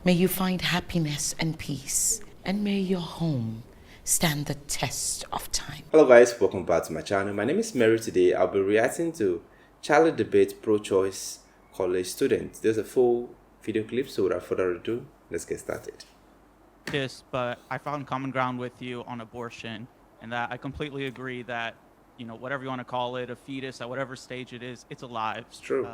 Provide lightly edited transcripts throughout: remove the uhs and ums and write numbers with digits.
May you find happiness and peace, and may your home stand the test of time. Hello guys, welcome back to my channel. My name is Mary. Today I'll be reacting to Charlie debate pro-choice college students. There's a full video clip, so without further ado, let's get started. But I found common ground with you on abortion, and that I completely agree that, you know, whatever you want to call it, a fetus at whatever stage it is, it's alive. It's true.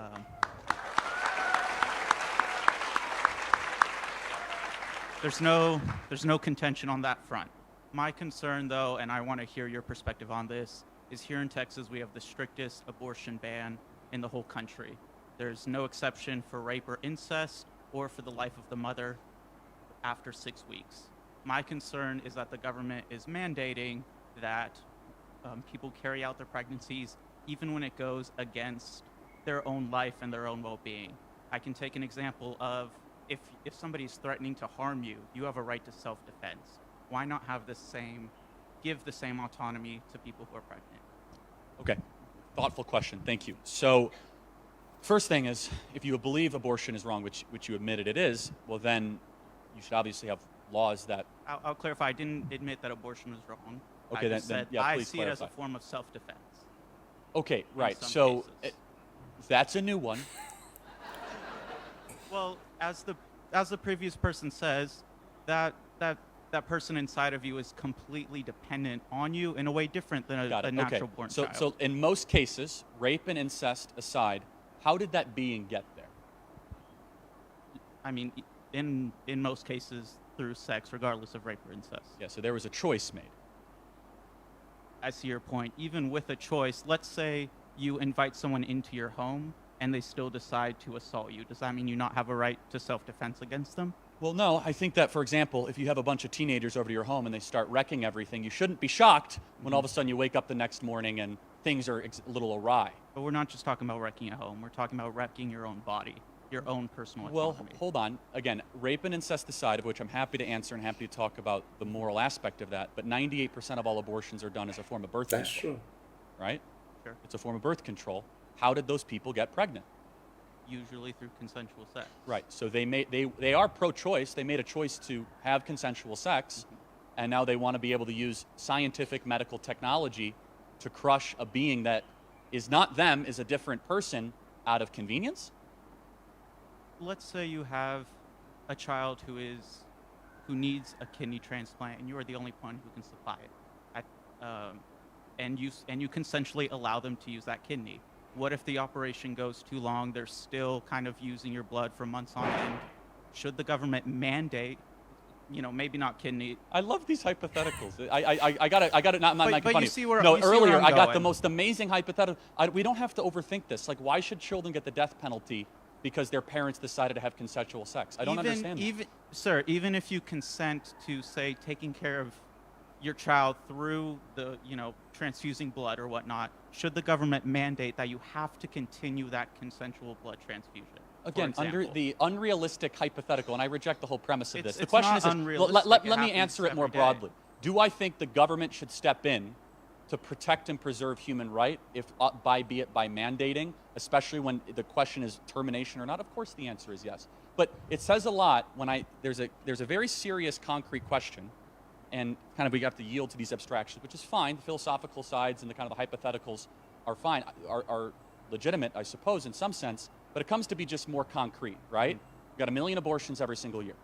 There's no contention on that front. My concern, though, and I want to hear your perspective on this, is here in Texas we have the strictest abortion ban in the whole country. There's no exception for rape or incest or for the life of the mother after 6 weeks. My concern is that the government is mandating that people carry out their pregnancies even when it goes against their own life and their own well-being. I can take an example of if somebody's threatening to harm you, you have a right to self-defense. Why not have give the same autonomy to people who are pregnant? Okay, thoughtful question, thank you. So, first thing is, if you believe abortion is wrong, which you admitted it is, well then you should obviously have laws that... I'll clarify, I didn't admit that abortion was wrong. Okay, I said yeah, I please see clarify. it as a form of self-defense. Okay, right, so that's a new one. Well, as the previous person says, that person inside of you is completely dependent on you in a way different than a natural-born child. So in most cases, rape and incest aside, how did that being get there? I mean, in most cases, through sex, regardless of rape or incest. Yeah, so there was a choice made. I see your point. Even with a choice, let's say you invite someone into your home and they still decide to assault you. Does that mean you not have a right to self-defense against them? Well, no, I think that, for example, if you have a bunch of teenagers over to your home and they start wrecking everything, you shouldn't be shocked when all of a sudden you wake up the next morning and things are a little awry. But we're not just talking about wrecking a home. We're talking about wrecking your own body, your own personal autonomy. Well, hold on. Again, rape and incest aside, of which I'm happy to answer and happy to talk about the moral aspect of that, but 98% of all abortions are done as a form of birth control. That's true. Right? Sure. It's a form of birth control. How did those people get pregnant? Usually through consensual sex. Right. So they are pro-choice. They made a choice to have consensual sex, and now they want to be able to use scientific medical technology to crush a being that is not them, is a different person out of convenience? Let's say you have a child who needs a kidney transplant, and you are the only one who can supply it, and you consensually allow them to use that kidney. What if the operation goes too long? They're still kind of using your blood for months on end. Should the government mandate, you know, maybe not kidney? I love these hypotheticals. I got it. Not making but fun you of see where no you see earlier. where I'm I got the going. most amazing hypothetical. We don't have to overthink this. Like, why should children get the death penalty because their parents decided to have consensual sex? I don't understand that. Sir, even if you consent to, say, taking care of your child through the, you know, transfusing blood or whatnot, should the government mandate that you have to continue that consensual blood transfusion? Again, under the unrealistic hypothetical, and I reject the whole premise of this. The It's question not is this. unrealistic. Let It me happens answer it more every day. broadly. Do I think the government should step in to protect and preserve human right, be it by mandating, especially when the question is termination or not? Of course, the answer is yes. But it says a lot when there's a very serious, concrete question, and kind of we have to yield to these abstractions, which is fine. The philosophical sides and the kind of the hypotheticals are fine, are legitimate, I suppose, in some sense. But it comes to be just more concrete, right? We've got 1 million abortions every single year.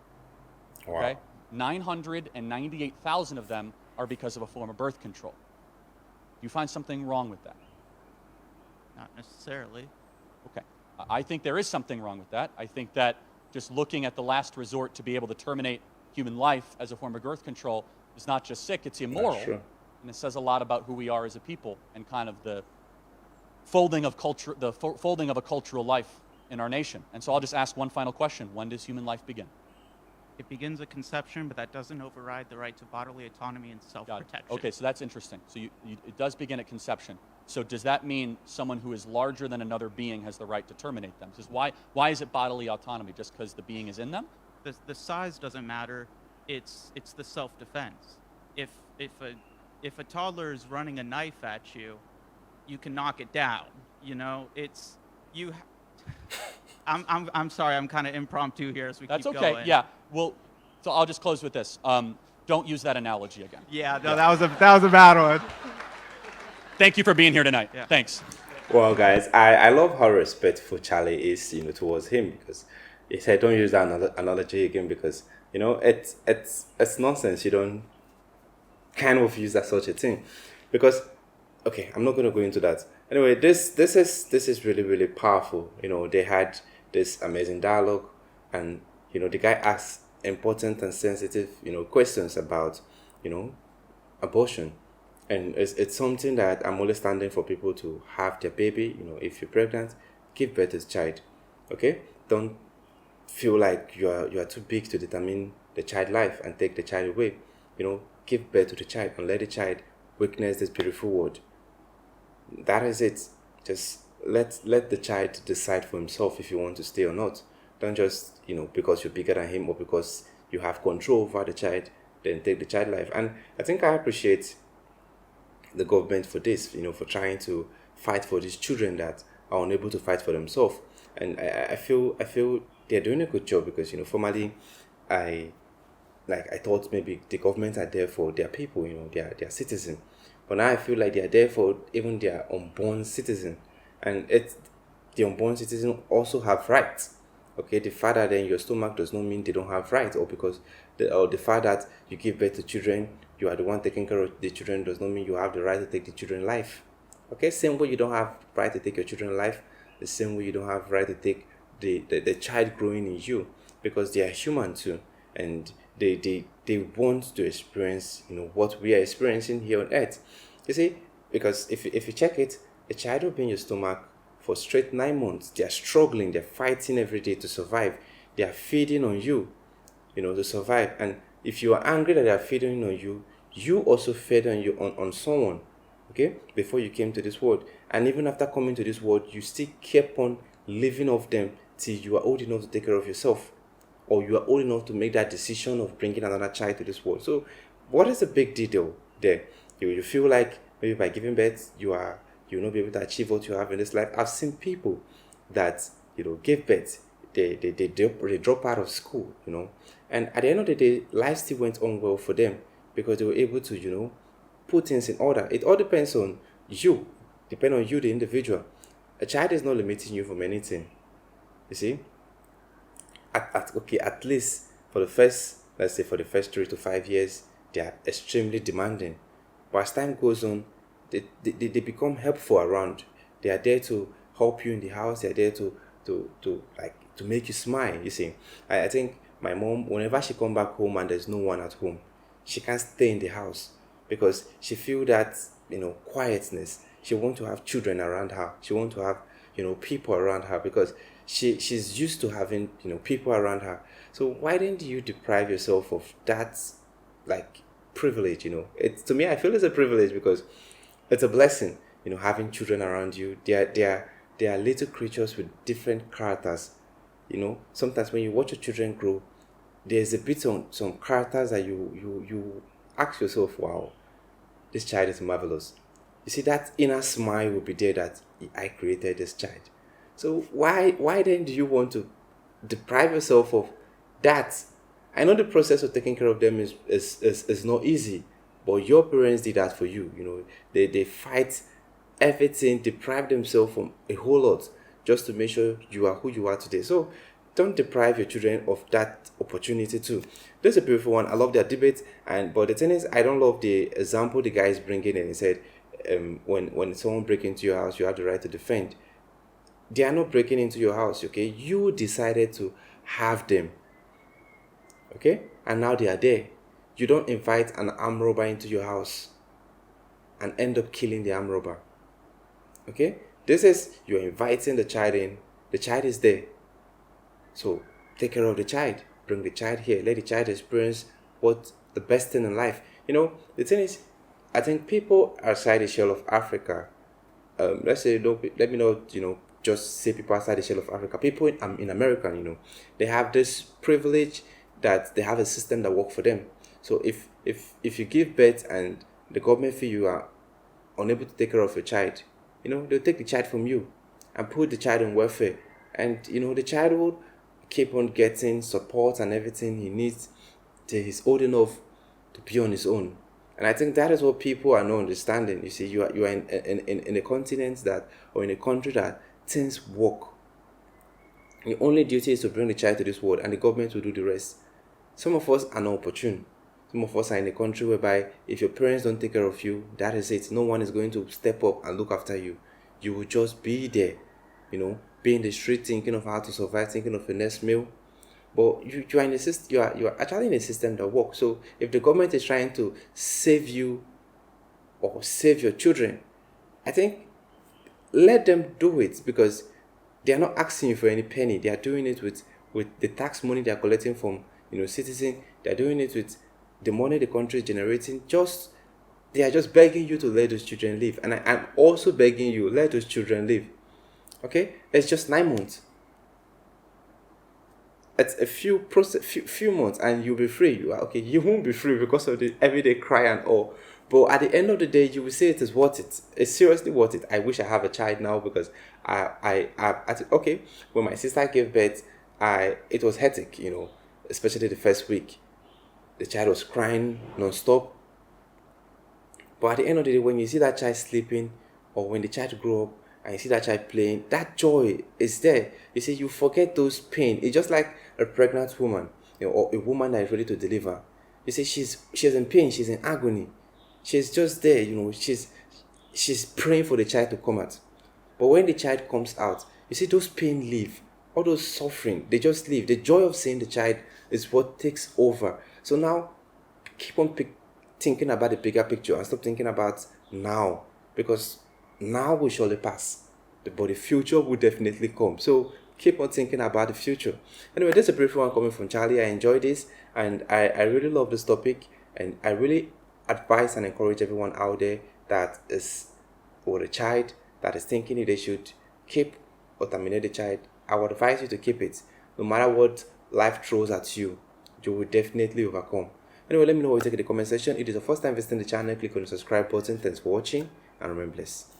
Wow. Okay, 998,000 of them are because of a form of birth control. Do you find something wrong with that? Not necessarily. Okay, I think there is something wrong with that. I think that just looking at the last resort to be able to terminate human life as a form of birth control is not just sick, it's immoral. That's true. And it says a lot about who we are as a people and kind of the folding of culture, folding of a cultural life in our nation. And so I'll just ask one final question. When does human life begin? It begins at conception, but that doesn't override the right to bodily autonomy and self-protection. Okay, so that's interesting. So it does begin at conception. So does that mean someone who is larger than another being has the right to terminate them? Just why is it bodily autonomy? Just because the being is in them? The size doesn't matter. It's the self-defense. If a toddler is running a knife at you, you can knock it down. You know, I'm sorry. I'm kind of impromptu here as we That's keep okay. going. Yeah. Well, so I'll just close with this. Don't use that analogy again. Yeah. No, that was a bad one. Thank you for being here tonight. Yeah. Thanks. Well, guys, I love how respectful Charlie is, towards him, because he said don't use that analogy again because it's nonsense. You don't kind of use that such a thing, because okay, I'm not going to go into that. Anyway, this is really really powerful. They had this amazing dialogue, and the guy asked important and sensitive questions about abortion. And it's something that I'm always standing for people to have their baby. If you're pregnant, give birth to the child. Okay? Don't feel like you are too big to determine the child life and take the child away. Give birth to the child and let the child witness this beautiful world. That is it. Just let the child decide for himself if he wants to stay or not. Don't just, because you're bigger than him or because you have control over the child, then take the child life. And I think I appreciate the government for this, for trying to fight for these children that are unable to fight for themselves. And I feel they're doing a good job because, formerly I thought maybe the government are there for their people, their citizens. But now I feel like they are there for even their unborn citizen. And the unborn citizen also have rights. Okay, the fact that they're in your stomach does not mean they don't have rights, or because the fact that you give birth to children, you are the one taking care of the children, does not mean you have the right to take the children's life. Okay, same way you don't have right to take your children's life, the same way you don't have right to take the child growing in you, because they are human too, and they want to experience what we are experiencing here on earth. You see, because if you check it, a child will be in your stomach for straight 9 months. They are struggling, they're fighting every day to survive. They are feeding on you, to survive. And if you are angry that they are feeding on you, you also fed on someone, okay, before you came to this world. And even after coming to this world, you still kept on living off them till you are old enough to take care of yourself, or you are old enough to make that decision of bringing another child to this world. So what is the big deal there? You feel like maybe by giving birth you'll not be able to achieve what you have in this life. I've seen people that give birth, they drop out of school, and at the end of the day, life still went on well for them because they were able to put things in order. It all depends on you, the individual. A child is not limiting you from anything. You see, at least for the first 3 to 5 years, they are extremely demanding. But as time goes on, they become helpful around. They are there to help you in the house. They are there to make you smile. You see, I think my mom, whenever she come back home and there's no one at home, she can't stay in the house because she feel that quietness. She want to have children around her. She want to have people around her because she's used to having people around her. So why didn't you deprive yourself of that privilege? It's, to me, I feel it's a privilege because it's a blessing, having children around you. They are little creatures with different characters. Sometimes when you watch your children grow, there's a bit on some characters that you ask yourself, wow, this child is marvelous. You see, that inner smile will be there that I created this child. So why then do you want to deprive yourself of that? I know the process of taking care of them is not easy, but your parents did that for you. They fight everything, deprive themselves from a whole lot just to make sure you are who you are today. So don't deprive your children of that opportunity too. This is a beautiful one. I love their debate, but the thing is, I don't love the example the guy is bringing in. He said, when someone breaks into your house, you have the right to defend. They are not breaking into your house, okay? You decided to have them, okay? And now they are there. You don't invite an armed robber into your house and end up killing the armed robber, okay? This is, you're inviting the child in. The child is there. So take care of the child. Bring the child here. Let the child experience what the best thing in life. The thing is, I think people outside the shell of Africa, let's say, let me not, just say people outside the shell of Africa. People in America, they have this privilege that they have a system that works for them. So if you give birth and the government feel you are unable to take care of your child, they'll take the child from you and put the child on welfare And the child will keep on getting support and everything he needs till he's old enough to be on his own. And I think that is what people are not understanding. You see, you are in a continent that, or in a country that things work. The only duty is to bring the child to this world, and the government will do the rest. Some of us are not opportune. Some of us are in a country whereby if your parents don't take care of you, that is it. No one is going to step up and look after you. You will just be there, be in the street thinking of how to survive, thinking of the next meal. But you are in a system. You are actually in a system that works. So if the government is trying to save you or save your children, I think let them do it, because they are not asking you for any penny. They are doing it with the tax money they are collecting from citizens. They are doing it with the money the country is generating. They are just begging you to let those children live. And I'm also begging you, let those children live. Okay, it's just 9 months. It's a few months, and you'll be free. You won't be free because of the everyday cry and all. But at the end of the day, you will say it is worth it. It's seriously worth it. I wish I have a child now, because when my sister gave birth, it was hectic, especially the first week. The child was crying non-stop. But at the end of the day, when you see that child sleeping, or when the child grow up and you see that child playing, that joy is there. You see, you forget those pain. It's just like a pregnant woman, or a woman that is ready to deliver. You see, she's in pain, she's in agony. She's just there, she's praying for the child to come out. But when the child comes out, you see, those pain leave. All those suffering, they just leave. The joy of seeing the child is what takes over. So now, keep on thinking about the bigger picture and stop thinking about now. Because now will surely pass. But the future will definitely come. So keep on thinking about the future. Anyway, this is a brief one coming from Charlie. I enjoyed this, and I really love this topic. And I really advise and encourage everyone out there that is with a child that is thinking if they should keep or terminate the child. I would advise you to keep it. No matter what life throws at you, you will definitely overcome. Anyway, let me know what you think in the comment section. If it is the first time visiting the channel, click on the subscribe button. Thanks for watching, and remain blessed.